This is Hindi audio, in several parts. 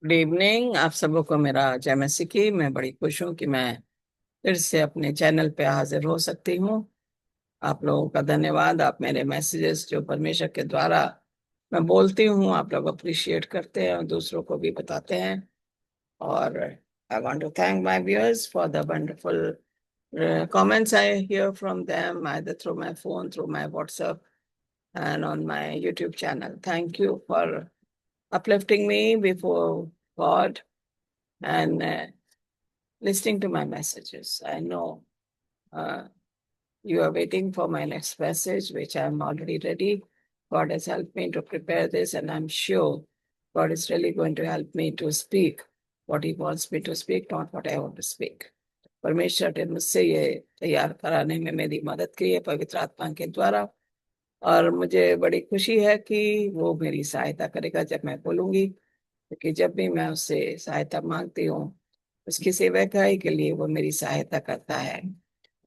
Good evening. आप सबों को मेरा जय मसीह की। मैं बड़ी खुश हूँ कि मैं फिर से अपने चैनल पे हाजिर हो सकती हूँ। आप लोगों का धन्यवाद। आप मेरे मैसेजेस जो परमेश्वर के द्वारा मैं बोलती हूँ, आप लोग अप्रिशिएट करते हैं और दूसरों को भी बताते हैं। और I want to thank my viewers for the wonderful comments I hear from them, either through my phone, through my WhatsApp, and on my YouTube channel. Thank you for uplifting me before God and listening to my messages. I know uh, you are waiting for my next message, which I'm already ready. God has helped me to prepare this, and I'm sure God is really going to help me to speak what He wants me to speak, not what I want to speak. परमेश्वर ने मुझसे ये तैयार कराने में मेरी मदद की है पवित्र आत्मा के द्वारा। और मुझे बड़ी खुशी है कि वो मेरी सहायता करेगा जब मैं बोलूंगी, क्योंकि जब भी मैं उससे सहायता मांगती हूँ, उसकी सेवकाई के लिए वो मेरी सहायता करता है।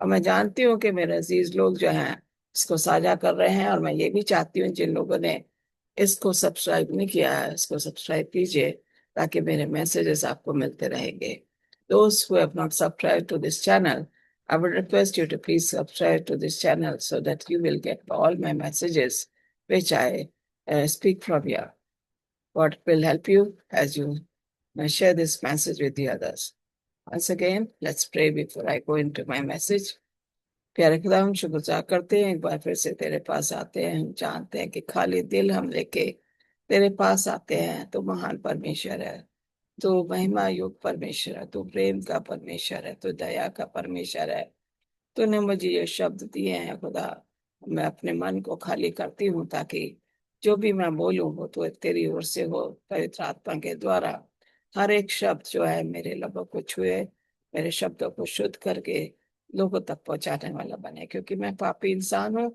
और मैं जानती हूँ कि मेरे अजीज लोग जो हैं इसको साझा कर रहे हैं, और मैं ये भी चाहती हूँ जिन लोगों ने इसको सब्सक्राइब नहीं किया है, इसको सब्सक्राइब कीजिए ताकि मेरे मैसेजेस आपको मिलते रहेंगे। Those who have not subscribed to this channel, I would request you to please subscribe to this channel so that you will get all my messages which I speak from here. God will help you as you share this message with the others. Once again, let's pray before I go into my message. प्यारे खुदा, हम शुक्रगुजार करते हैं, एक बार फिर से तेरे पास आते हैं। हम जानते हैं कि खाली दिल हम लेके तेरे पास आते हैं। तो महान परमेश्वर है, तो महिमा युक्त परमेश्वर है, तो प्रेम का परमेश्वर है, तो दया का परमेश्वर है। तूने मुझे ये शब्द दिए हैं खुदा, मैं अपने मन को खाली करती हूँ ताकि जो भी मैं बोलूँ वो तो तेरी ओर से हो, पवित्र आत्मा के द्वारा। हर एक शब्द जो है मेरे लबों को छुए, मेरे शब्दों को शुद्ध करके लोगों तक पहुंचाने वाला बने, क्योंकि मैं पापी इंसान हूँ,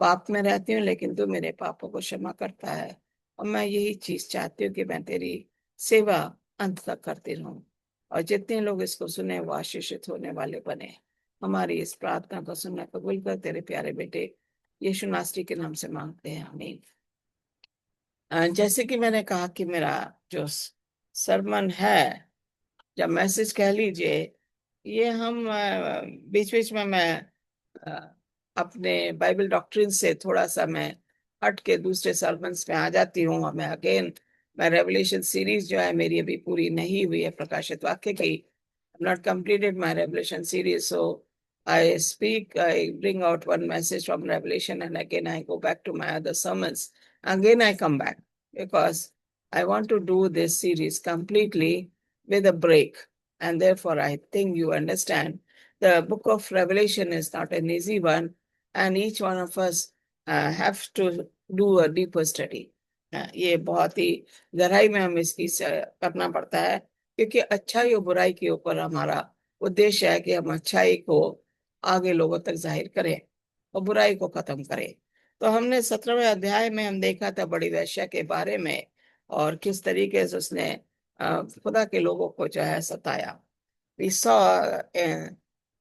पाप में रहती हूँ, लेकिन तू मेरे पापों को क्षमा करता है। और मैं यही चीज चाहती हूँ कि मैं तेरी सेवा अंत तक करती रहूं, और जितने लोग इसको सुने वो आशीषित होने वाले बने। हमारी इस प्रार्थना को सुनना कबूल कर, तेरे प्यारे बेटे यीशु नासरी के नाम से मांगते हैं, आमीन। जैसे कि मैंने कहा कि मेरा जो सरमन है, जब मैसेज कह लीजिए, ये हम बीच बीच में मैं अ, अपने बाइबल डॉक्ट्रिन से थोड़ा सा मैं हट के दूसरे सरमन्स में आ जाती हूँ। और मैं रेवलेशन सीरीज जो है मेरी अभी पूरी नहीं हुई है, प्रकाशित वाक्य की। not completed my Revelation series. So I bring out one message from Revelation, and again I go back to my other sermons. Again I come back because I want to do this series completely with a break. And therefore, I think you understand the book of Revelation is not an easy one, and each one of us have to do a deeper study. ये बहुत ही गहराई में हम इसकी करना पड़ता है, क्योंकि अच्छाई और बुराई के ऊपर हमारा उद्देश्य है कि हम अच्छाई को आगे लोगों तक जाहिर करें और बुराई को खत्म करें। तो हमने 17वें अध्याय में हम देखा था बड़ी वेश्या के बारे में, और किस तरीके से उसने खुदा के लोगों को जो है सताया। We saw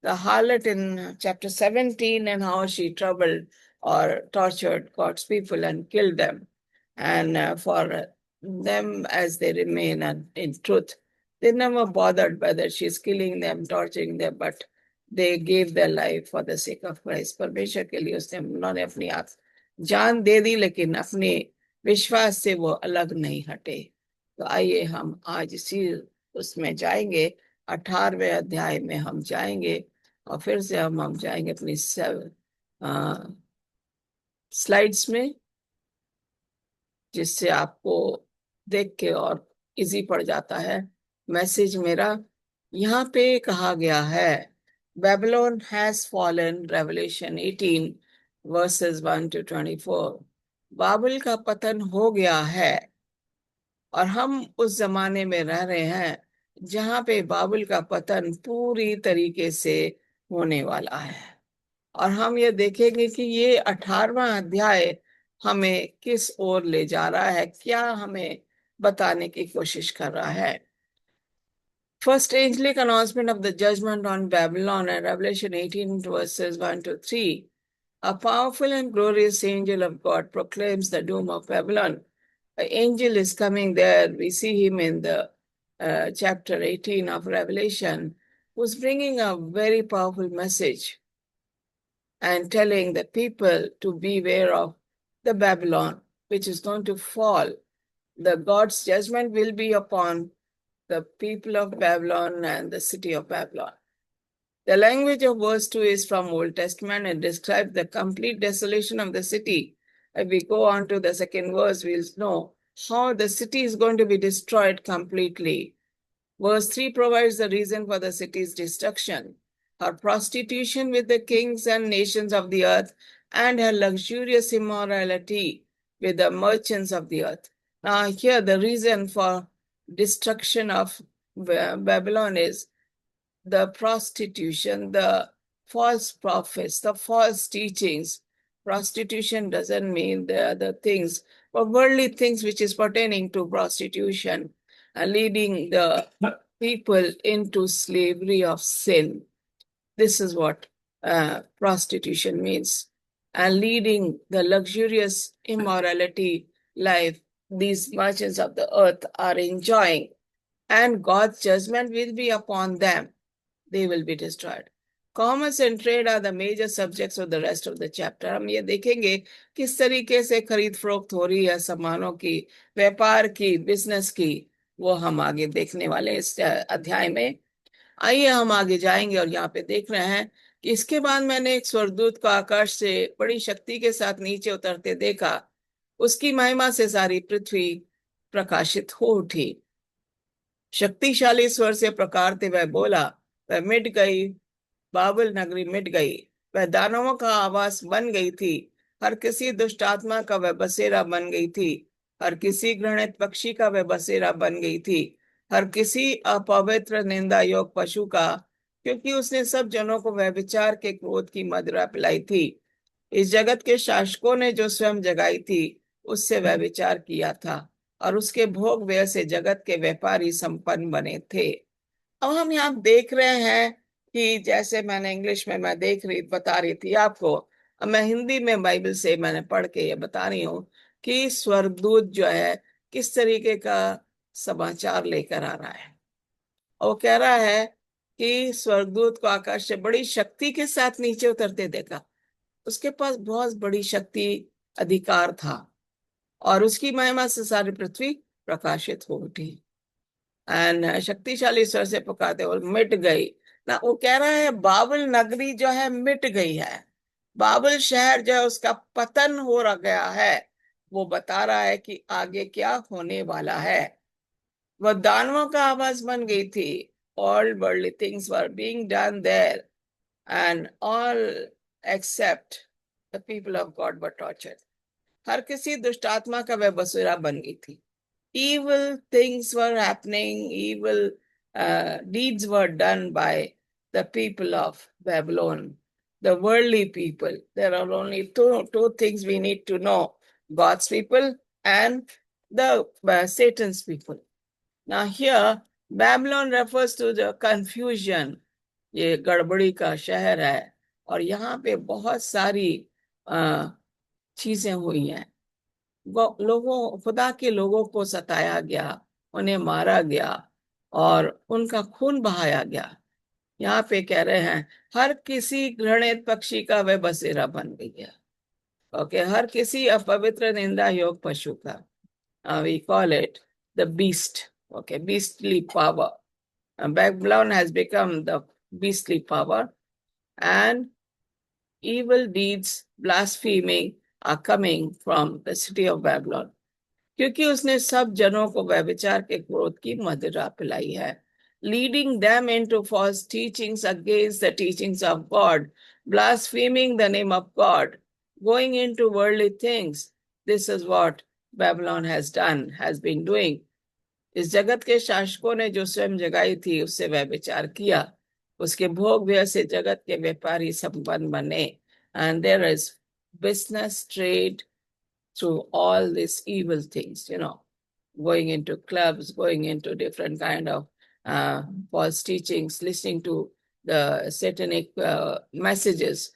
the harlot in chapter 17 and how she troubled or tortured God's people and killed them. And for them, as they remain in truth, they never bothered whether she's killing them, torturing them, but they gave their life for the sake of Christ. परमेश्वर के लिए उसने उन्होंने अपनी जान दे दी, लेकिन अपने विश्वास से वो अलग नहीं हटे। तो आइए हम आज इसी उसमें जाएंगे, 18वें अध्याय में हम जाएंगे, और फिर से हम जाएंगे अपनी स्लाइड्स में, जिससे आपको देख के और इजी पड़ जाता है मैसेज मेरा। यहाँ पे कहा गया है, Babylon has fallen, revelation 18 versus 1 to 24। बाबुल का पतन हो गया है, और हम उस जमाने में रह रहे हैं जहां पे बाबुल का पतन पूरी तरीके से होने वाला है। और हम ये देखेंगे कि ये 18वां अध्याय हमें किस ओर ले जा रहा है, क्या हमें बताने की कोशिश कर रहा है। First angelic announcement of the judgment on Babylon in Revelation 18 verses 1 to 3. A powerful and glorious angel of God proclaims the doom of Babylon. An angel is coming there. We see him in the chapter 18 of Revelation, who's bringing a very powerful message and telling the people to beware of the Babylon, which is going to fall. The God's judgment will be upon the people of Babylon and the city of Babylon. The language of verse 2 is from Old Testament and describes the complete desolation of the city. If we go on to the second verse, we'll know how the city is going to be destroyed completely. Verse 3 provides the reason for the city's destruction: her prostitution with the kings and nations of the earth, and her luxurious immorality with the merchants of the earth. Now, here the reason for destruction of Babylon is the prostitution, the false prophets, the false teachings. Prostitution doesn't mean the other things, but worldly things which is pertaining to prostitution, leading the people into slavery of sin. This is what prostitution means. And leading the luxurious immorality life these merchants of the earth are enjoying. And God's judgment will be upon them. They will be destroyed. Commerce and trade are the major subjects of the rest of the chapter. हम ये देखेंगे किस तरीके से खरीद फरोख्त हो रही है सामानों की, व्यापार की, बिजनेस की, वो हम आगे देखने वाले इस अध्याय में। आइए हम आगे जाएंगे और यहाँ पे देख रहे हैं कि इसके बाद मैंने एक स्वर्गदूत को आकाश से बड़ी शक्ति के साथ नीचे उतरते देखा। उसकी महिमा से सारी पृथ्वी प्रकाशित हो उठी। शक्तिशाली स्वर से प्रकारते वह बोला, वह मिट गई, बाबुल नगरी मिट गई, वह दानवों का आवास बन गई थी, हर किसी दुष्ट आत्मा का वह बसेरा बन गई थी, हर किसी घृणित पक्षी का वह बसेरा बन गई थी, हर किसी अपवित्र निंदा योग पशु का, क्योंकि उसने सब जनों को वह विचार के क्रोध की मदिरा पिलाई थी। इस जगत के शासकों ने जो स्वयं जगाई थी, उससे वह विचार किया था, और उसके भोग व्यय से जगत के व्यापारी संपन्न बने थे। अब हम यहाँ देख रहे हैं कि जैसे मैंने इंग्लिश में मैं बता रही थी आपको, अब मैं हिंदी में बाइबल से मैंने पढ़ के ये बता रही हूँ कि स्वर्गदूत जो है किस तरीके का समाचार लेकर आ रहा है। और वो कह रहा है कि स्वर्गदूत को आकाश से बड़ी शक्ति के साथ नीचे उतरते देखा। उसके पास बहुत बड़ी शक्ति, अधिकार था, और उसकी महिमा से सारी पृथ्वी प्रकाशित हो उठी। एंड शक्तिशाली स्वर से पुकारते और मिट गई ना। वो कह रहा है बाबुल नगरी जो है मिट गई है, बाबुल शहर जो है उसका पतन हो गया है। वो बता रहा है कि आगे क्या होने वाला है। वह दानवों का आवास बन गई थी। All worldly things were being done there and all except the people of God were tortured. हर किसी दुष्ट आत्मा का वह बसेरा बन गई थी। Evil things were happening, evil deeds were done by the people of Babylon, the worldly people. There are only two things we need to know: God's people and the Satan's people. Now here, Babylon refers to the confusion. ये गड़बड़ी का शहर है, और यहाँ पे बहुत सारी चीजें हुई हैं। लोगों, खुदा के लोगों को सताया गया, उन्हें मारा गया, और उनका खून बहाया गया। यहाँ पे कह रहे हैं हर किसी घृणित पक्षी का वह बसेरा बन गया। ओके, हर किसी अपवित्र निंदा योग पशु का, we call it the beast. Okay, beastly power. Babylon has become the beastly power, and evil deeds, blaspheming are coming from the city of Babylon. क्योंकि उसने सब जनों को व्यभिचार के क्रोध की मदिरा पिलाई है, leading them into false teachings against the teachings of God, blaspheming the name of God, going into worldly things. This is what Babylon has done, has been doing. इस जगत के शासकों ने जो स्वयं जगाई थी, उससे व्यभिचार किया, उसके भोग व्यय से जगत के व्यापारी संपन्न बने। And there is business, trade, through all these evil things, going into clubs, going into different kind of false teachings, listening to the satanic messages,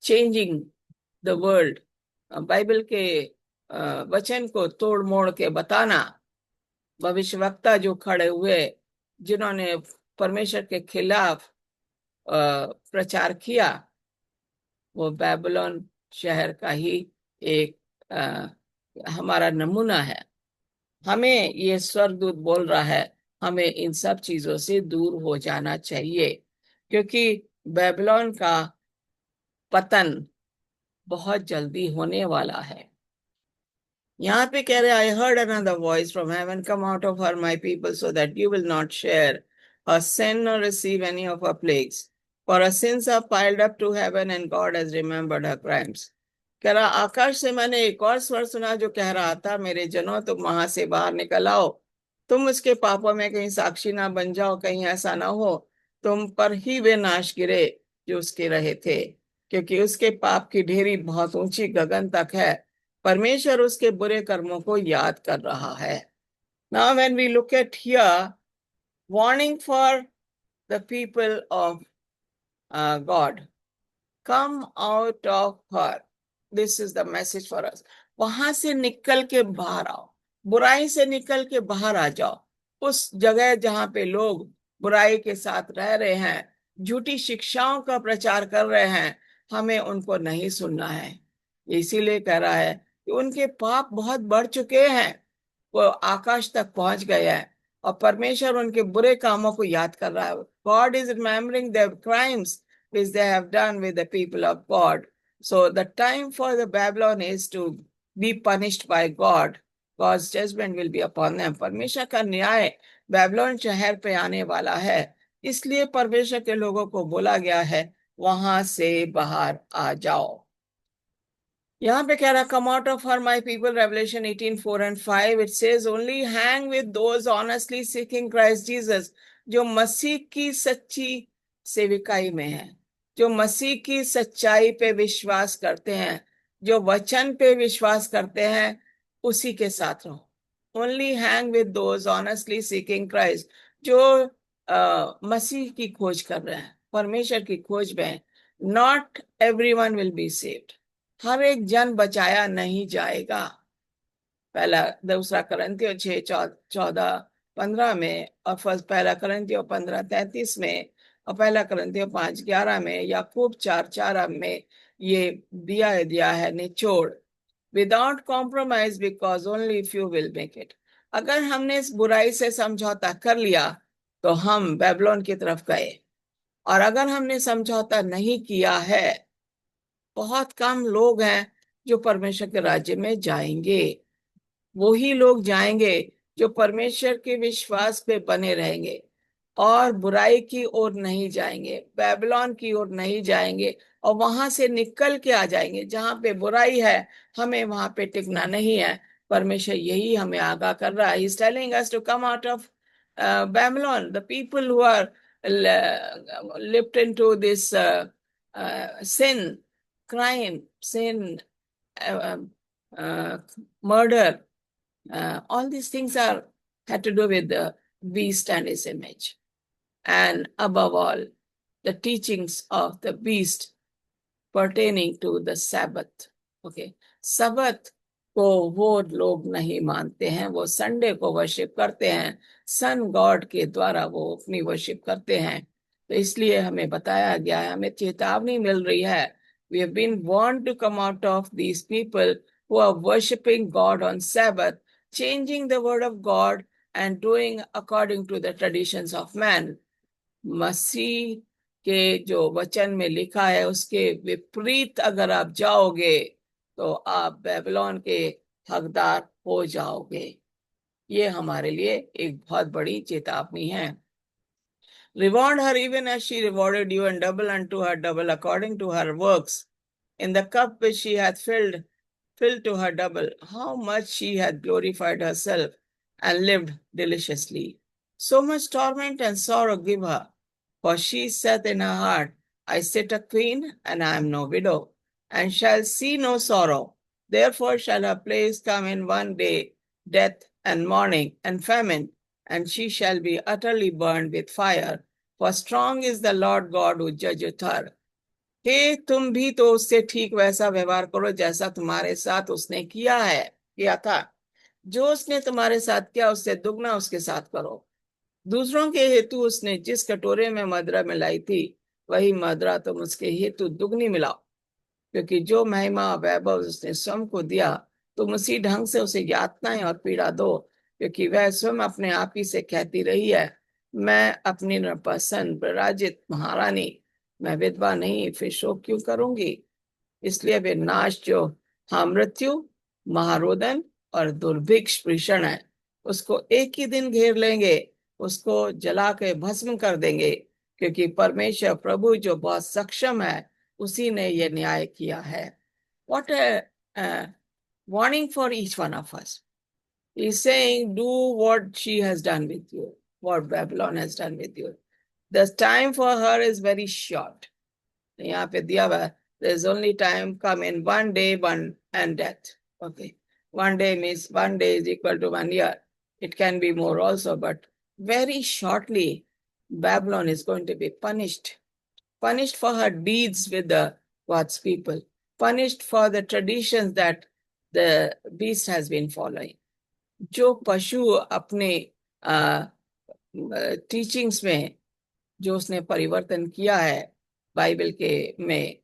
changing the world. Bible के वचन को तोड़ मोड़ के बताना, भविष्यवक्ता जो खड़े हुए, जिन्होंने परमेश्वर के खिलाफ प्रचार किया, वो बेबीलोन शहर का ही एक हमारा नमूना है। हमें ये स्वर्गदूत बोल रहा है, हमें इन सब चीजों से दूर हो जाना चाहिए, क्योंकि बेबीलोन का पतन बहुत जल्दी होने वाला है। यहाँ पे कह रहे, I heard another voice from heaven, come out of her my people so that you will not share her sin nor receive any of her plagues, for her sins are piled up to heaven and God has remembered her crimes. कह रहा, आकाश से मैंने एक और स्वर सुना जो कह रहा था, मेरे जनों तुम वहां से बाहर निकल आओ, तुम उसके पापों में कहीं साक्षी ना बन जाओ, कहीं ऐसा ना हो तुम पर ही वे नाश गिरे जो उसके रहे थे, क्योंकि उसके पाप की ढेरी बहुत ऊंची गगन तक है, परमेश्वर उसके बुरे कर्मों को याद कर रहा है। Now when we look at here, warning for the people of God, come out of her, this is the message for us. वहां से निकल के बाहर आओ, बुराई से निकल के बाहर आ जाओ। उस जगह जहां पे लोग बुराई के साथ रह रहे हैं, झूठी शिक्षाओं का प्रचार कर रहे हैं, हमें उनको नहीं सुनना है। इसीलिए कह रहा है कि उनके पाप बहुत बढ़ चुके हैं, वो आकाश तक पहुंच गए हैं, और परमेश्वर उनके बुरे कामों को याद कर रहा है। God is remembering their crimes which they have done with the people of God. So the time for the Babylon is to be punished by God. God's judgment will be upon them. परमेश्वर का न्याय बेबीलोन शहर पे आने वाला है, इसलिए परमेश्वर के लोगों को बोला गया है वहां से बाहर आ जाओ। यहाँ पे कह रहा, कम out of her my people, revelation 18:4-5, it says only hang with those honestly seeking Christ Jesus, जो मसीह की सच्ची सेविकाई में है, जो मसीह की सच्चाई पे विश्वास करते हैं, जो वचन पे विश्वास करते हैं, उसी के साथ रहो। Only hang with those honestly seeking Christ, जो मसीह की खोज कर रहे हैं, परमेश्वर की खोज में। Not everyone will be saved, हर एक जन बचाया नहीं जाएगा। पहला दूसरा करंथियों 6:14-15 में, और पहला करंथियों 15:33 में, और पहला करंथियों 5:11 में, याकूब 4:4 में ये दिया है निचोड़, without compromise because only few will make it. अगर हमने इस बुराई से समझौता कर लिया तो हम बेबीलोन की तरफ गए, और अगर हमने समझौता नहीं किया है, बहुत कम लोग हैं जो परमेश्वर के राज्य में जाएंगे। वो ही लोग जाएंगे जो परमेश्वर के विश्वास पे बने रहेंगे और बुराई की ओर नहीं जाएंगे, बेबीलोन की ओर नहीं जाएंगे, और वहां से निकल के आ जाएंगे। जहां पे बुराई है, हमें वहां पे टिकना नहीं है। परमेश्वर यही हमें आगाह कर रहा है। He is telling us to come out of Babylon. The people who are lipped into this sin, crime, sin, uh, uh, murder, all these things are had to do with the beast and his image, and above all, the teachings of the beast pertaining to the Sabbath. Okay, Sabbath को वो लोग नहीं मानते हैं, वो संडे को वर्शिप करते हैं, सन गॉड के द्वारा वो अपनी वर्शिप करते हैं। तो इसलिए हमें बताया गया है, हमें चेतावनी मिल रही है, we have been warned to come out of these people who are worshiping God on Sabbath, changing the word of God and doing according to the traditions of man. मसीह के जो वचन में लिखा है उसके विपरीत अगर आप जाओगे तो आप बेबीलोन के हकदार हो जाओगे। ये हमारे लिए एक बहुत बड़ी चेतावनी है। Reward her even as she rewarded you, and double unto her double according to her works. In the cup which she hath filled to her double, how much she hath glorified herself and lived deliciously. So much torment and sorrow give her, for she saith in her heart, I sit a queen, and I am no widow, and shall see no sorrow. Therefore shall her place come in one day, death and mourning and famine, and she shall be utterly burned with fire. For strong is the Lord God who judgeth her. हे तुम भी तो उससे ठीक वैसा व्यवहार करो जैसा तुम्हारे साथ उसने किया था। जो उसने तुम्हारे साथ किया उससे दुगना उसके साथ करो। दूसरों के हेतु उसने जिस कटोरे में मदिरा मिलाई थी, वही मदिरा तुम उसके हेतु दुगनी मिलाओ। क्योंकि जो महिमा वैभव उसने स्वयं को दिया, तुम उसी ढंग से उसे यातनाएं और पीड़ा दो। क्योंकि वह स्वयं अपने आप ही से कहती रही है, मैं अपनी पसंद विराजित महारानी, मैं विधवा नहीं, फिर शोक क्यों करूंगी। इसलिए वे नाश जो, हाँ, मृत्यु, महारोदन और दुर्भिक्ष भीषण है, उसको एक ही दिन घेर लेंगे, उसको जला के भस्म कर देंगे। क्योंकि परमेश्वर प्रभु जो बहुत सक्षम है, उसी ने ये न्याय किया है। What a warning for each one of us. He's saying, do what she has done with you, what Babylon has done with you. The time for her is very short. यहाँ पे दिया हुआ है, there is only time come in one day, one and death. Okay. One day means 1 day is equal to 1 year. It can be more also, but very shortly, Babylon is going to be punished. Punished for her deeds with the God's people. Punished for the traditions that the beast has been following. जो पशु अपने टीचिंग्स में जो उसने परिवर्तन किया है बाइबल के में,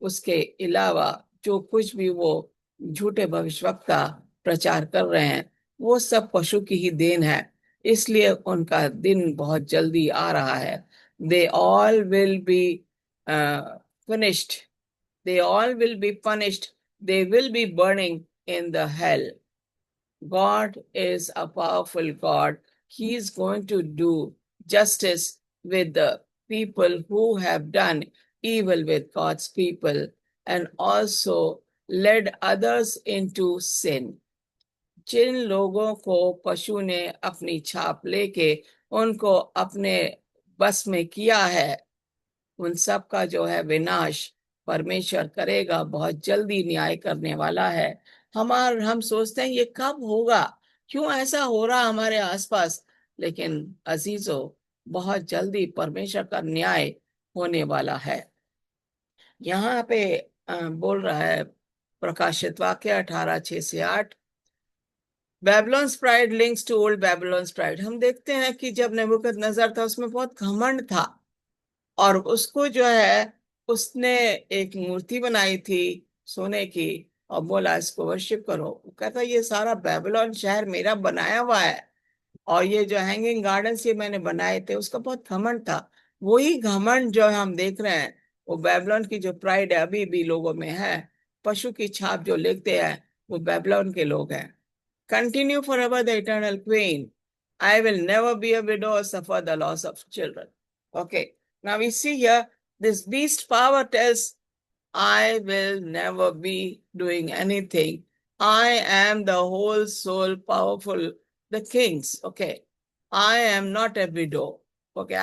उसके अलावा जो कुछ भी वो झूठे भविष्यवक्ता प्रचार कर रहे हैं, वो सब पशु की ही देन है। इसलिए उनका दिन बहुत जल्दी आ रहा है। They all will be finished, they all will be punished, they will be burning in the hell. God is a powerful God. He is going to do justice with the people who have done evil with God's people and also led others into sin. जिन लोगों को पशु ने अपनी छाप लेके उनको अपने बस में किया है, उन सब का जो है विनाश परमेश्वर करेगा, बहुत जल्दी न्याय करने वाला है। हम सोचते हैं ये कब होगा, क्यों ऐसा हो रहा हमारे आसपास, लेकिन अजीजों, बहुत जल्दी परमेश्वर का न्याय होने वाला है। यहाँ पे बोल रहा है प्रकाशित वाक्य 18:6-8, Babylon's pride links to old Babylon's pride. हम देखते हैं कि जब नेबूकदनेस्सर था उसमें बहुत घमंड था, और उसको जो है उसने एक मूर्ति बनाई थी सोने की और बोला इसको वर्शिप करो। वो कहता ये सारा बेबीलोन शहर मेरा बनाया हुआ है, और ये जो हैंगिंग गार्डन्स ये मैंने बनाए थे। उसका बहुत घमंड था। वही घमंड जो हम देख रहे हैं, वो बेबीलोन की जो प्राइड है अभी भी लोगों में है। पशु की छाप जो लेते हैं वो बेबीलोन के लोग हैं। Continue forever the eternal queen. I will never be a widow or suffer the loss of children. Okay. Now we see here, this beast power tells, I will never be doing anything. I am the whole soul powerful, the kings. Okay. I am not a widow. Okay.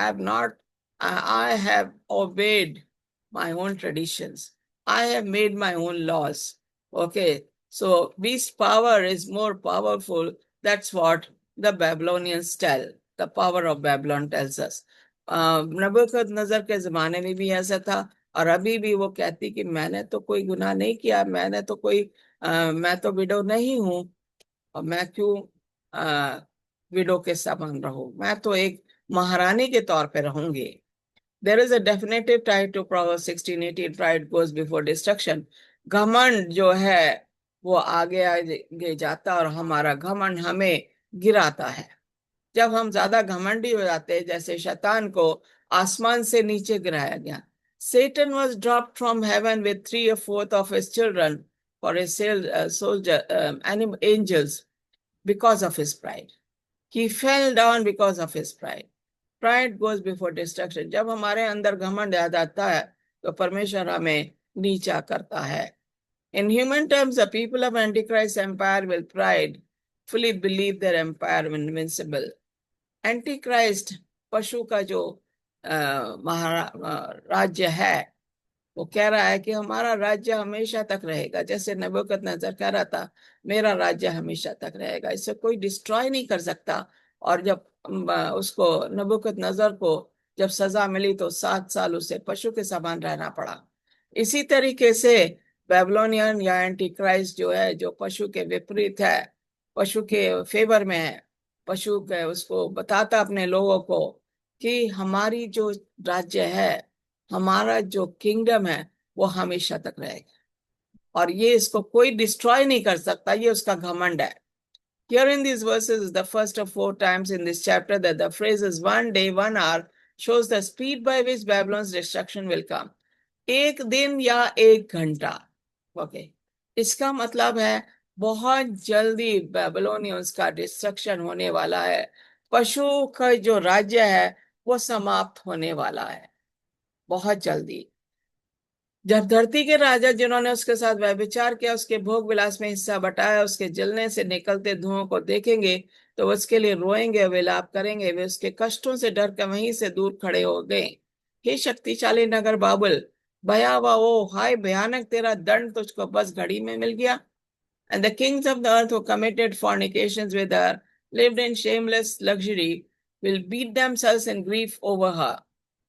I have obeyed my own traditions. I have made my own laws. Okay. So beast power is more powerful. That's what the Babylonians tell. The power of Babylon tells us. नबूकदनेस्सर के जमाने में भी ऐसा था, और अभी भी वो कहती कि मैंने तो कोई गुनाह नहीं किया, मैं तो विडो नहीं हूं, और मैं क्यों विडो के समान रहूं, मैं तो एक महारानी के तौर पे रहूंगी। There is a definitive tie to Proverbs 16:18. Pride goes before destruction. घमंड जो है वो आगे आगे जाता और हमारा घमंड हमें गिराता है। जब हम ज्यादा घमंडी हो जाते हैं, जैसे शैतान को आसमान से नीचे गिराया गया। Satan was dropped from heaven with 3/4 of his children for his angels because of his pride. He fell down because of his pride. Pride goes before destruction. जब हमारे अंदर घमंड आ जाता है तो परमेश्वर हमें नीचा करता है। In human terms, the people of Antichrist empire will pride fully believe their empire invincible. Antichrist पशु का जो राज्य है, वो कह रहा है कि हमारा राज्य हमेशा तक रहेगा। जैसे नबूकदनेस्सर कह रहा था मेरा राज्य हमेशा तक रहेगा, इसे कोई डिस्ट्रॉय नहीं कर सकता। और जब उसको नबूकदनेस्सर को जब सजा मिली तो 7 साल उसे पशु के समान रहना पड़ा। इसी तरीके से बेबीलोनियन या एंटी क्राइस्ट जो है, जो पशु के विपरीत है, पशु के फेवर में है, पशु के उसको बताता अपने लोगों को कि हमारी जो राज्य है, हमारा जो किंगडम है, वो हमेशा तक रहेगा और ये इसको कोई डिस्ट्रॉय नहीं कर सकता, ये उसका घमंड है। Here in these verses is the first of 4 times in this chapter that the phrases 1 day, 1 hour shows the speed by which Babylon's destruction will come. एक दिन या एक घंटा, ओके, इसका मतलब है बहुत जल्दी बेबीलोनियंस का डिस्ट्रक्शन होने वाला है। पशु का जो राज्य है वो समाप्त होने वाला है बहुत जल्दी। जब धरती के राजा जिन्होंने उसके साथ व्यभिचार किया, उसके भोग विलास में हिस्सा बटाया, उसके जलने से निकलते धुओं को देखेंगे तो उसके लिए रोएंगे, विलाप करेंगे। वे उसके कष्टों से डर कर वहीं से दूर खड़े हो गए। हे शक्तिशाली नगर बाबुल, भयावह, ओ हाय भयानक तेरा दंड तुझको बस घड़ी में मिल गया। And the kings of the earth who committed fornications with her, lived in shameless luxury, will beat themselves in grief over her.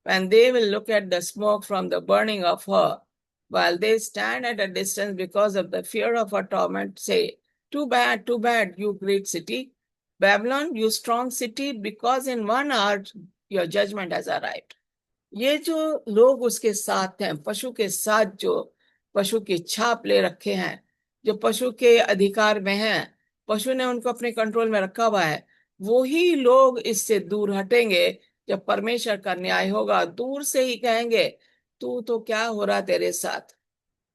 And they will look at the smoke from the burning of her, while they stand at a distance because of the fear of her torment, say, too bad, you great city. Babylon, you strong city, because in 1 hour your judgment has arrived. ये जो लोग उसके साथ हैं, पशु के साथ जो पशु की छाप ले रखे हैं, जो पशु के अधिकार में हैं, पशु ने उनको अपने कंट्रोल में रखा हुआ है, वो ही लोग इससे दूर हटेंगे। जब परमेश्वर का न्याय होगा, दूर से ही कहेंगे, तू तो क्या हो रहा तेरे साथ,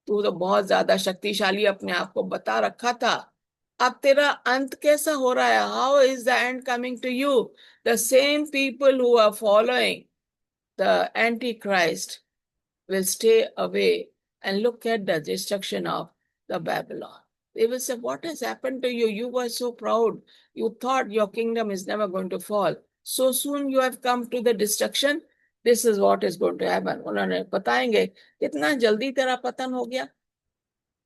तू तो बहुत ज्यादा शक्तिशाली अपने आप को बता रखा था, अब तेरा अंत कैसा हो रहा है? How is the end coming to you? The same people who are following the Antichrist will stay away and look at the destruction of the Babylon. They will say, what has happened to you? You were so proud. You thought your kingdom is never going to fall. So soon you have come to the destruction. This is what is going to happen. उन्होंने बताएंगे कितना जल्दी तेरा पतन हो गया।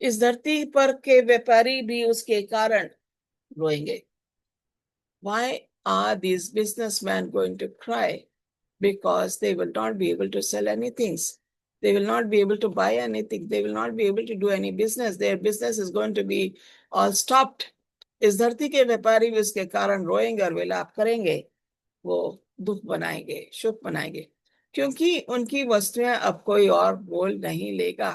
इस धरती पर के व्यापारी भी उसके कारण रोएंगे। Why are these businessmen going to cry? Because they will not be able to sell anything. They will not be able to buy anything. They will not be able to do any business. Their business is going to be all stopped. इस धरती के व्यापारी भी उसके कारण रोएंगे और विलाप करेंगे, वो दुख बनाएंगे, शोक बनाएंगे, क्योंकि उनकी वस्तुएं अब कोई और मोल नहीं लेगा।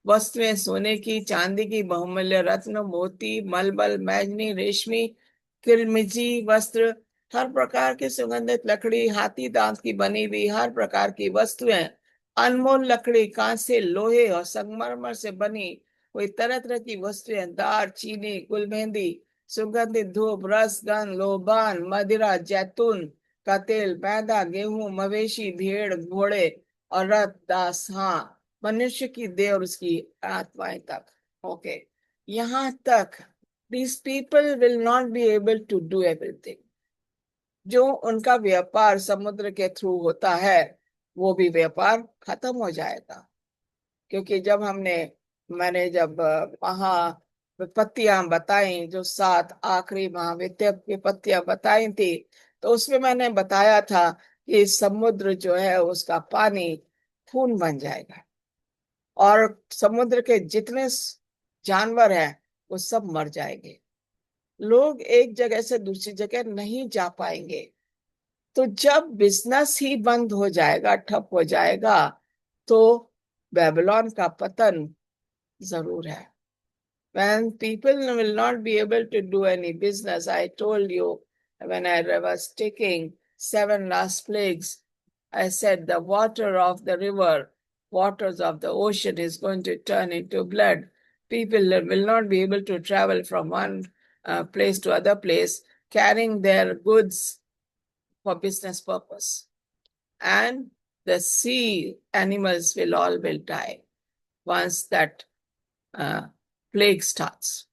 वस्तुएं सोने की, चांदी की, बहुमूल्य रत्न, मोती, मलमल, मैजनी, रेशमी, किरमिजी वस्त्र, हर प्रकार की सुगंधित लकड़ी, हाथी दांत की बनी हुई हर प्रकार की वस्तुएं, अनमोल लकड़ी, कांसे, लोहे और संगमरमर से बनी हुई तरह तरह की वस्तुएं, दार, चीनी, गुलमेहंदी, सुगंधित धूप, रस, गंध, लोबान, मदिरा, जैतून का तेल, मैदा, गेहूं, मवेशी, भेड़, घोड़े और रथ, दास, हाँ, मनुष्य की देह और उसकी आत्माएं तक। ओके, यहाँ तक these people will not be able to do everything. जो उनका व्यापार समुद्र के थ्रू होता है, वो भी व्यापार खत्म हो जाएगा। क्योंकि जब मैंने जब महाविपत्तियां बताई, जो 7 आखिरी महाविपत्तियां बताई थी, तो उसमें मैंने बताया था कि समुद्र जो है उसका पानी खून बन जाएगा और समुद्र के जितने जानवर हैं वो सब मर जाएंगे। लोग एक जगह से दूसरी जगह नहीं जा पाएंगे। तो जब बिजनेस ही बंद हो जाएगा, ठप हो जाएगा, तो बेबीलोन का पतन जरूर है। When people will not be able to do any business, I told you when I was taking 7 last plagues, I said the water of the river, waters of the ocean is going to turn into blood. People will not be able to travel from one place to other place carrying their goods for business purpose. And the sea animals will die once that plague starts.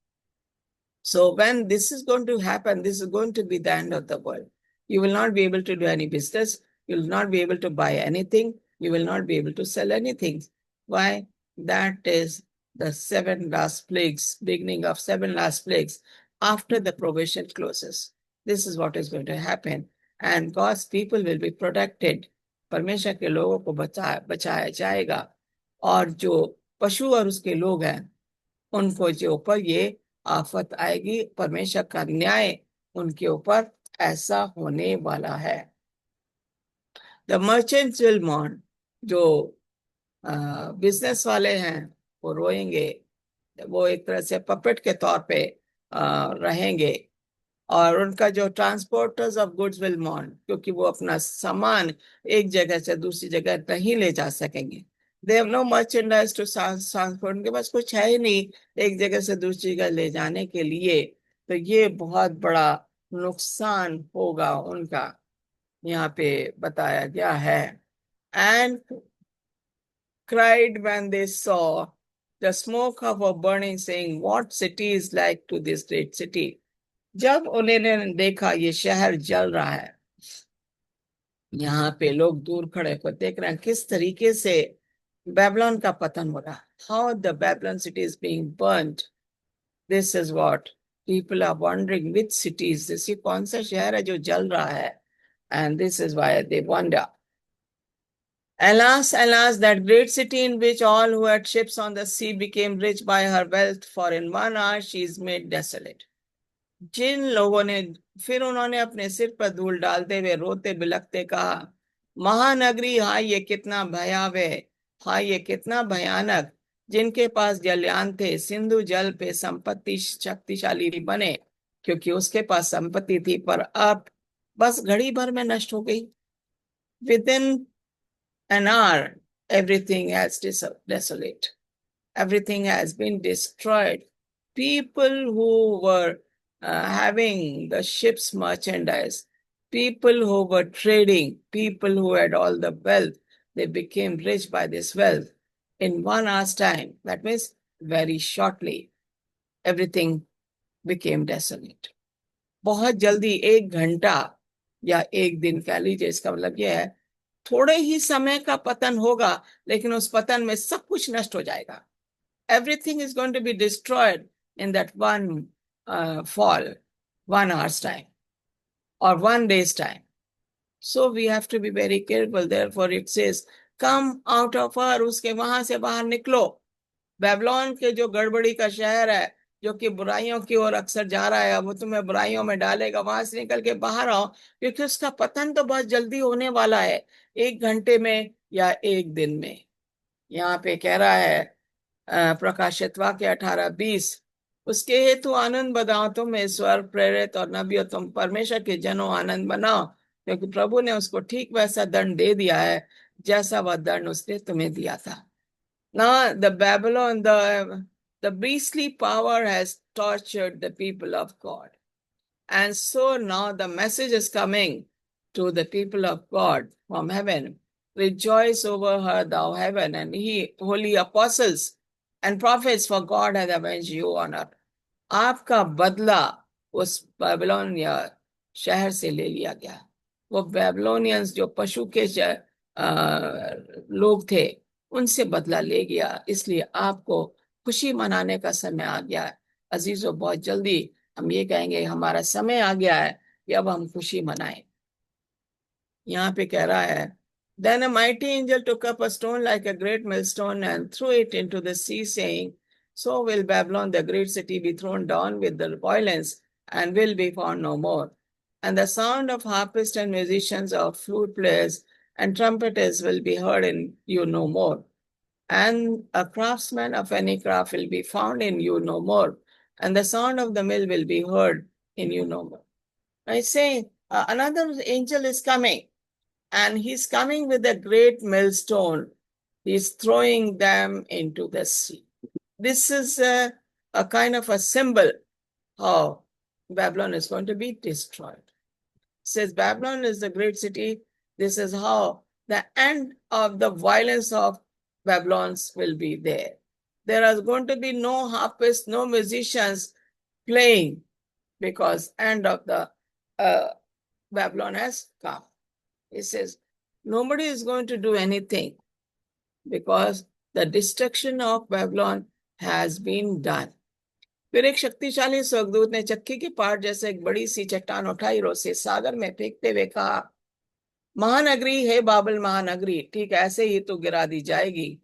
So when this is going to happen, this is going to be the end of the world. You will not be able to do any business. You will not be able to buy anything. You will not be able to sell anything. Why? That is the 7 last plagues, beginning of 7 last plagues after the probation closes. This is what is going to happen. And God's people will be protected. परमेश्वर के लोगों को बचाया जाएगा और जो पशु और उसके लोग हैं उनको जो ऊपर ये आफत आएगी, परमेश्वर का न्याय उनके ऊपर ऐसा होने वाला है। द मर्चेंट्स विल मॉर्न, जो बिजनेस वाले हैं वो रोएंगे, वो एक तरह से पपेट के तौर पे रहेंगे। और उनका जो transporters of goods will mourn, क्योंकि वो अपना सामान एक जगह से दूसरी जगह नहीं ले जा सकेंगे। They have no merchandise to transport, उनके पास कुछ है ही नहीं एक जगह से दूसरी जगह ले जाने के लिए। तो ये बहुत बड़ा नुकसान होगा उनका, यहाँ पे बताया गया है। And cried when they saw the smoke of a burning, saying, what city is like to this great city? जब उन्होंने देखा ये शहर जल रहा है, यहाँ पे लोग दूर खड़े को देख रहे हैं किस तरीके से बेबीलोन का पतन हो रहा, how the Babylon city is being burned. This is what people are wondering, which cities this, ये कौन सा शहर है जो जल रहा है। And this is why they wonder. Alas, alas, that great city in which all who had ships on the sea became rich by her wealth, for in 1 hour she is made desolate. जिन लोगों ने, फिर उन्होंने अपने सिर पर धूल डालते हुए रोते बिलखते कहा, महानगरी, हाय ये कितना भयावह, हाय ये कितना भयानक, जिनके पास जलयान थे सिंधु जल पे संपत्ति शक्तिशाली बने, क्योंकि उसके पास संपत्ति थी, पर अब बस घड़ी भर में नष्ट हो गई। With an hour, everything has desolate. Everything has been destroyed. People who were having the ship's merchandise, people who were trading, people who had all the wealth, they became rich by this wealth. In 1 hour's time, that means very shortly, everything became desolate. बहुत जल्दी, 1 घंटा या 1 दिन कह लीजिए, इसका मतलब यह है थोड़े ही समय का पतन होगा, लेकिन उस पतन में सब कुछ नष्ट हो जाएगा। Everything is going to be destroyed in that one fall, 1 hour's time और 1 day's time. So we have to be very careful, therefore it says come out of her, उसके वहां से बाहर निकलो। बेबीलोन के जो गड़बड़ी का शहर है, जो कि बुराइयों की ओर अक्सर जा रहा है, वो तुम्हें बुराइयों में डालेगा, वहां से निकल के बाहर आओ, क्योंकि उसका पतन तो बहुत जल्दी होने वाला है, 1 घंटे में या 1 दिन में। यहाँ पे कह रहा है प्रकाशित वाक्य 18:20, उसके हेतु आनंद बनाओ तुम ईश्वर प्रेरित और नबियों, तुम परमेश्वर के जनों आनंद बनाओ, क्योंकि प्रभु ने उसको ठीक वैसा दंड दे दिया है जैसा वह दंड उसने तुम्हें दिया था। Now the Babylon, the beastly power has tortured the people of God. And so now the message is coming to the people of God from heaven. Rejoice over her, thou heaven, and ye holy apostles and prophets, for God hath avenged you on her. आपका बदला उस बेबीलोन या शहर से ले लिया गया। वो बेबीलोनियंस जो पशु के लोग थे, उनसे बदला ले गया, इसलिए आपको खुशी मनाने का समय आ गया है। अजीजों, बहुत जल्दी हम ये कहेंगे हमारा समय आ गया है कि अब हम खुशी मनाएं। यहाँ पे कह रहा है, Then a mighty angel took up a stone like a great millstone and threw it into the sea, saying, So will Babylon, the great city, be thrown down with the violence, and will be found no more. And the sound of harpists and musicians, of flute players and trumpeters will be heard in you no more. And a craftsman of any craft will be found in you no more. And the sound of the mill will be heard in you no more. I say, another angel is coming, and he's coming with a great millstone. He's throwing them into the sea. This is a kind of a symbol how Babylon is going to be destroyed. It says Babylon is the great city. This is how the end of the violence of Babylon's will be there. There are going to be no harpists, no musicians playing, because end of the Babylon has come. It says nobody is going to do anything because the destruction of Babylon has been done. फिर एक शक्तिशाली स्वर्गदूत ने चक्की के पाट जैसे एक बड़ी सी चट्टान उठाई और उसे सागर में फेंकते हुए कहा, महानगरी है बाबल महानगरी, ठीक ऐसे ही तो गिरा दी जाएगी,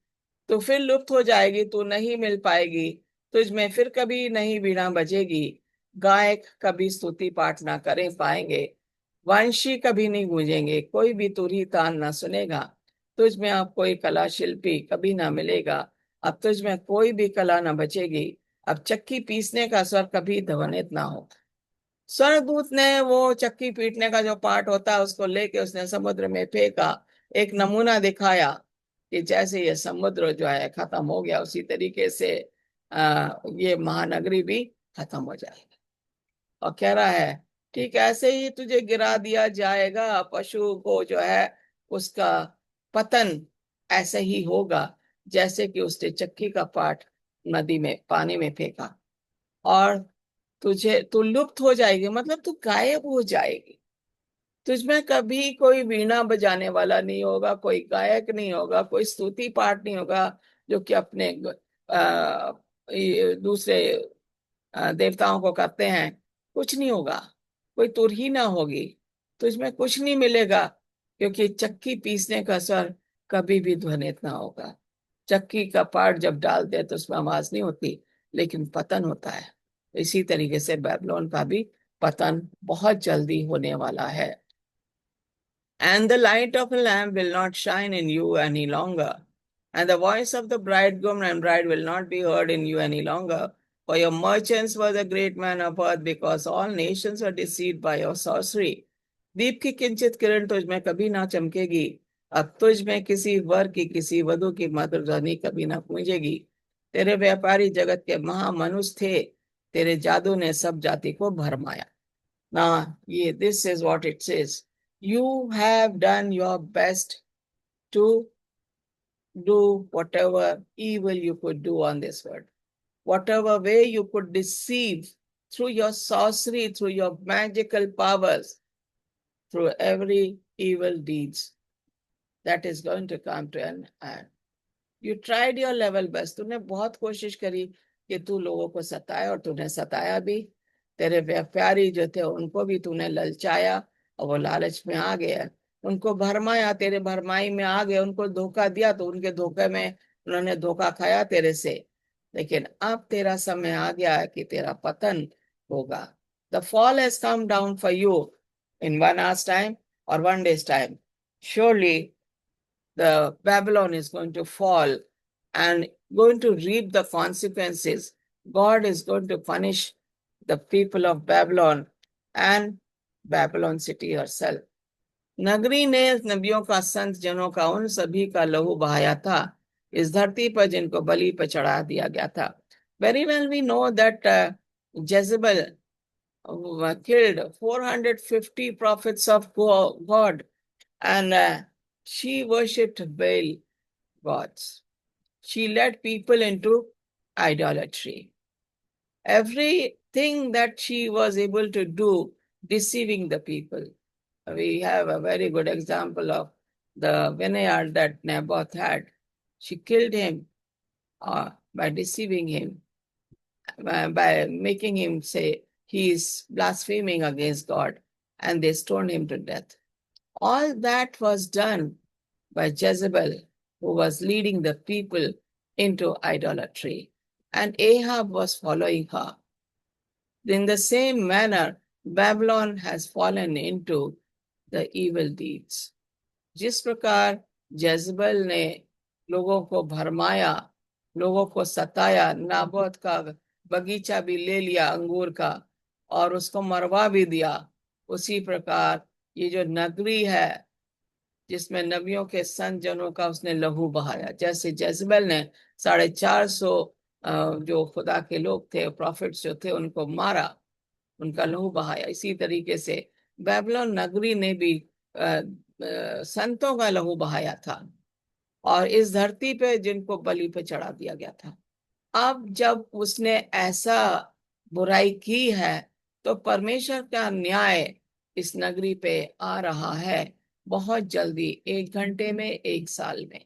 तो फिर लुप्त हो जाएगी, तो नहीं मिल पाएगी, तुझ में फिर कभी नहीं वीणा बजेगी, गायक कभी स्तुति पाठ ना करें पाएंगे, वंशी कभी नहीं गूंजेंगे, कोई भी तुरही तान ना सुनेगा। तुझ में अब कोई कला शिल्पी कभी ना मिलेगा, अब तुझ में कोई भी कला ना बचेगी, अब चक्की पीसने का स्वर कभी ध्वनित ना हो। स्वर्गदूत ने वो चक्की पीटने का जो पार्ट होता है उसको लेके उसने समुद्र में फेंका, एक नमूना दिखाया कि जैसे ये समुद्र जो है खत्म हो गया उसी तरीके से ये महानगरी भी खत्म हो जाएगी। और कह रहा है ठीक ऐसे ही तुझे गिरा दिया जाएगा, पशु को जो है उसका पतन ऐसे ही होगा जैसे कि उसने चक्की का पार्ट नदी में पानी में फेंका, और तू लुप्त हो जाएगी, मतलब तू गायब हो जाएगी। तुझमें कभी कोई वीणा बजाने वाला नहीं होगा, कोई गायक नहीं होगा, कोई स्तुति पाठ नहीं होगा जो कि अपने ये दूसरे देवताओं को करते हैं, कुछ नहीं होगा। कोई तुर ही ना होगी, तुझमें कुछ नहीं मिलेगा, क्योंकि चक्की पीसने का स्वर कभी भी ध्वनित ना होगा। चक्की का पार्ट जब डालते हैं तो उसमें आवाज नहीं होती, लेकिन पतन होता है। इसी तरीके से बेबीलोन का भी पतन बहुत जल्दी होने वाला है। And the light of a lamp will not shine in you any longer, and the voice of the bridegroom and bride will not be heard in you any longer. For your merchants were the great men of earth, because all nations were deceived by your sorcery. दीप की किंचित किरण तुझ में कभी ना चमकेगी, अब तुझ में किसी वर की किसी वधु की मधुर ध्वनि कभी ना गूंजेगी। तेरे व्यापारी जगत के महामनुष्य थे, तेरे जादू ने सब जाति को भरमाया। Now, yeah, this is what it says. You have done your best to do whatever evil you could do on this world. Whatever way you could deceive through your sorcery, through your magical powers, through every evil deeds, that is going to come to an end. You tried your level best. तूने बहुत कोशिश करी कि तू लोगों को सताए, और तूने सताया भी। तेरे व्यापारी जो थे उनको भी तूने ललचाया, और वो लालच में आ गया, उनको भरमाया, तेरे भरमाई में आ गए, उनको धोखा दिया तो उनके धोखे में उन्होंने धोखा खाया तेरे से। लेकिन अब तेरा समय आ गया है कि तेरा पतन होगा। The fall has come down for you in 1 hour's time और 1 day's time. Surely the Babylon is going to fall and going to reap the consequences. God is going to punish the people of Babylon and Babylon city herself. नगरी ने नबियों का संत जनों का उन सभी का लहू बहाया था इस धरती पर जिनको बलि पर चढ़ा दिया गया था। Very well we know that Jezebel killed 450 prophets of God, and she worshipped Baal gods. She led people into idolatry. Everything that she was able to do, deceiving the people. We have a very good example of the vineyard that Naboth had. She killed him by deceiving him, by making him say he is blaspheming against God, and they stoned him to death. All that was done by Jezebel, who was leading the people into idolatry, and Ahab was following her. In the same manner, Babylon has fallen into the evil deeds. जिस प्रकार जेजबेल ने लोगों को भरमाया, लोगों को सताया, नाबोत का बगीचा भी ले लिया अंगूर का और उसको मरवा भी दिया, उसी प्रकार ये जो नगरी है जिसमें नबियों के संत जनों का उसने लहू बहाया, जैसे जेजबेल ने 450 जो खुदा के लोग थे, प्रॉफिट्स जो थे, उनको मारा, उनका लहू बहाया, इसी तरीके से बेबीलोन नगरी ने भी संतों का लहू बहाया था और इस धरती पे जिनको बलि पे चढ़ा दिया गया था। अब जब उसने ऐसा बुराई की है तो परमेश्वर का न्याय इस नगरी पे आ रहा है बहुत जल्दी, 1 घंटे में, 1 साल में।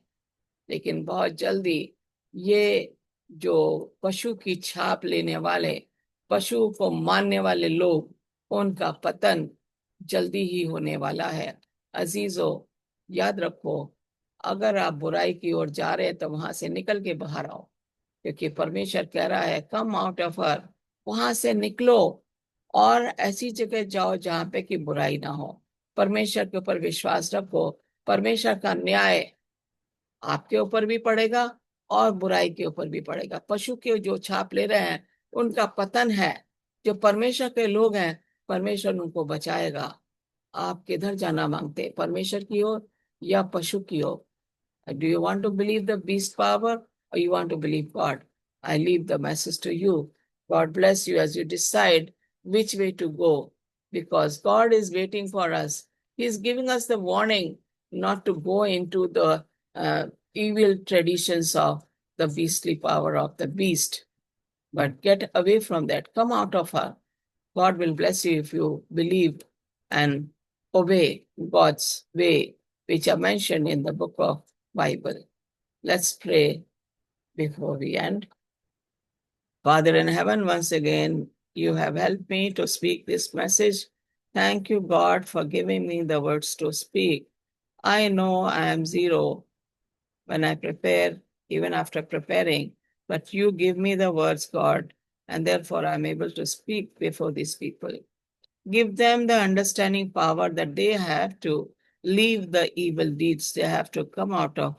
लेकिन बहुत जल्दी ये जो पशु की छाप लेने वाले, पशु को मानने वाले लोग, उनका पतन जल्दी ही होने वाला है। अजीजों, याद रखो, अगर आप बुराई की ओर जा रहे हैं तो वहां से निकल के बाहर आओ। क्योंकि परमेश्वर कह रहा है कम आउट ऑफ हर, वहां से निकलो और ऐसी जगह जाओ जहां पे कि बुराई ना हो। परमेश्वर के ऊपर विश्वास रखो। परमेश्वर का न्याय आपके ऊपर भी पड़ेगा और बुराई के ऊपर भी पड़ेगा। पशु के जो छाप ले रहे हैं उनका पतन है। जो परमेश्वर के लोग हैं, परमेश्वर उनको बचाएगा। आप किधर जाना मांगते हैं, परमेश्वर की ओर या पशु की ओर? Do you want to believe the beast power or you want to believe God? I leave the message to you. God bless you as you decide which way to go, because God is waiting for us. He is giving us the warning not to go into the evil traditions of the beastly power of the beast, but get away from that. Come out of her. God will bless you if you believe and obey God's way, which are mentioned in the book of Bible. Let's pray before we end. Father in heaven, once again, you have helped me to speak this message. Thank you, God, for giving me the words to speak. I know I am zero when I prepare, even after preparing, but you give me the words, God, and therefore I'm able to speak before these people. Give them the understanding power that they have to leave the evil deeds. They have to come out of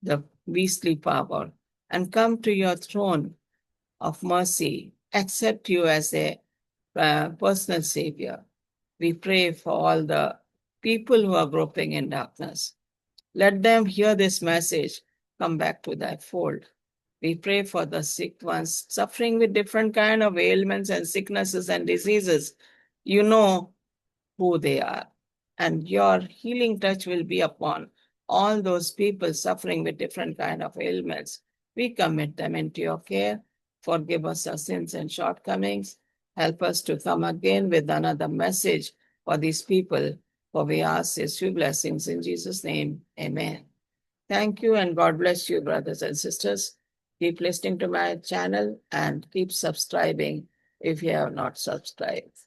the beastly power and come to your throne of mercy, accept you as a personal savior. We pray for all the people who are groping in darkness. Let them hear this message, come back to thy fold. We pray for the sick ones suffering with different kind of ailments and sicknesses and diseases. You know who they are, and your healing touch will be upon all those people suffering with different kind of ailments. We commit them into your care. Forgive us our sins and shortcomings. Help us to come again with another message for these people. For we ask these few blessings in Jesus' name. Amen. Thank you, and God bless you, brothers and sisters. Keep listening to my channel and keep subscribing if you have not subscribed.